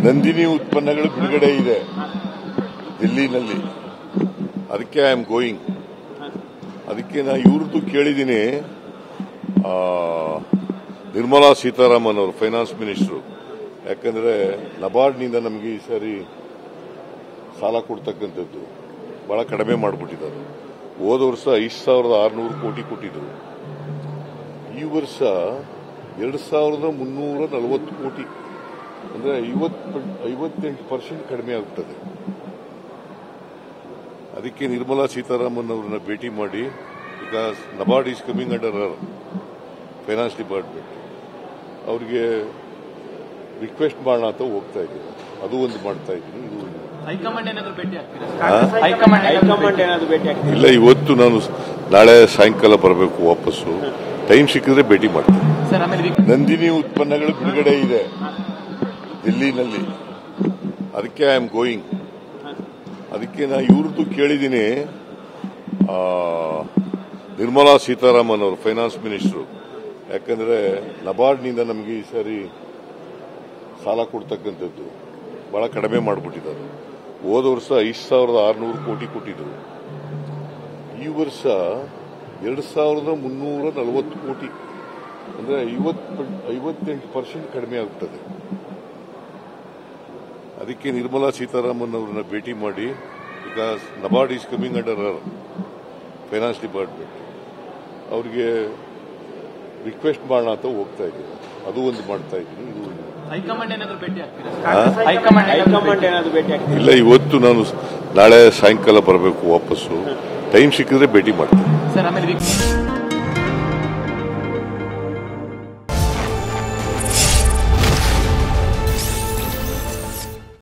ನಂದಿನಿ ಉತ್ಪನ್ನಗಳು ಬಿಡುಗಡೆ ಇದೆ ದಿಲ್ಲಿನಲ್ಲಿ. ಅದಕ್ಕೆ ಐ ಆಮ್ ಗೋಯಿಂಗ್. ಅದಕ್ಕೆ ನಾ ಇವ್ರದ್ದು ಕೇಳಿದ್ದೀನಿ, ನಿರ್ಮಲಾ ಸೀತಾರಾಮನ್ ಅವರು ಫೈನಾನ್ಸ್ ಮಿನಿಸ್ಟರ್. ಯಾಕಂದ್ರೆ ನಬಾರ್ಡ್ನಿಂದ ನಮಗೆ ಈ ಸಾರಿ ಸಾಲ ಕೊಡ್ತಕ್ಕಂಥದ್ದು ಬಹಳ ಕಡಿಮೆ ಮಾಡಿಬಿಟ್ಟಿದ್ದಾರೆ. ಹೋದ ವರ್ಷ 5,600 ಕೋಟಿ ಕೊಟ್ಟಿದ್ರು. ಈ ವರ್ಷ 2,340 ಕೋಟಿ, ಅಂದ್ರೆ 58% ಕಡಿಮೆ ಆಗುತ್ತದೆ. ಅದಕ್ಕೆ ನಿರ್ಮಲಾ ಸೀತಾರಾಮನ್ ಅವರನ್ನ ಭೇಟಿ ಮಾಡಿ, because NABARD is coming under Har finance department, ಅವರಿಗೆ ರಿಕ್ವೆಸ್ಟ್ ಮಾಡೋಣ ಅಂತ ಹೋಗ್ತಾ ಇದ್ದೀನಿ. ಅದು ಒಂದು ಮಾಡ್ತಾ ಇದ್ದೀನಿ. ಇದು ಇಲ್ಲ, ಇವತ್ತು ನಾನು ನಾಳೆ ಸಾಯಂಕಾಲ ಬರಬೇಕು ವಾಪಸ್ಸು. ಟೈಮ್ ಸಿಕ್ಕಿದ್ರೆ ಭೇಟಿ ಮಾಡ್ತೀನಿ. ನಂದಿನಿ ಉತ್ಪನ್ನಗಳು ಬಿಡುಗಡೆ ಇದೆ ದಿಲ್ಲಿನಲ್ಲಿ. ಅದಕ್ಕೆ ಐ ಆಮ್ ಗೋಯಿಂಗ್. ಅದಕ್ಕೆ ನಾ ಇವ್ರದ್ದು ಕೇಳಿದ್ದೀನಿ, ನಿರ್ಮಲಾ ಸೀತಾರಾಮನ್ ಅವರು ಫೈನಾನ್ಸ್ ಮಿನಿಸ್ಟರ್. ಯಾಕಂದ್ರೆ ನಬಾರ್ಡ್ನಿಂದ ನಮಗೆ ಈ ಸಾರಿ ಸಾಲ ಕೊಡ್ತಕ್ಕಂಥದ್ದು ಬಹಳ ಕಡಿಮೆ ಮಾಡಿಬಿಟ್ಟಿದ್ದಾರೆ. ಹೋದ ವರ್ಷ 5,600 ಕೋಟಿ ಕೊಟ್ಟಿದ್ರು. ಈ ವರ್ಷ 2,340 ಕೋಟಿ, ಅಂದ್ರೆ 58% ಕಡಿಮೆ ಆಗುತ್ತದೆ. ಅದಕ್ಕೆ ನಿರ್ಮಲಾ ಸೀತಾರಾಮನ್ ಅವರನ್ನ ಭೇಟಿ ಮಾಡಿ, because NABARD is coming under Har finance department, ಅವರಿಗೆ ರಿಕ್ವೆಸ್ಟ್ ಮಾಡೋಣ ಅಂತ ಹೋಗ್ತಾ ಇದ್ದೀನಿ. ಅದು ಒಂದು ಮಾಡ್ತಾ ಇದ್ದೀನಿ. ಇದು ಇಲ್ಲ, ಇವತ್ತು ನಾನು ನಾಳೆ ಸಾಯಂಕಾಲ ಬರಬೇಕು ವಾಪಸ್ಸು. ಟೈಮ್ ಸಿಕ್ಕಿದ್ರೆ ಭೇಟಿ ಮಾಡ್ತೀನಿ.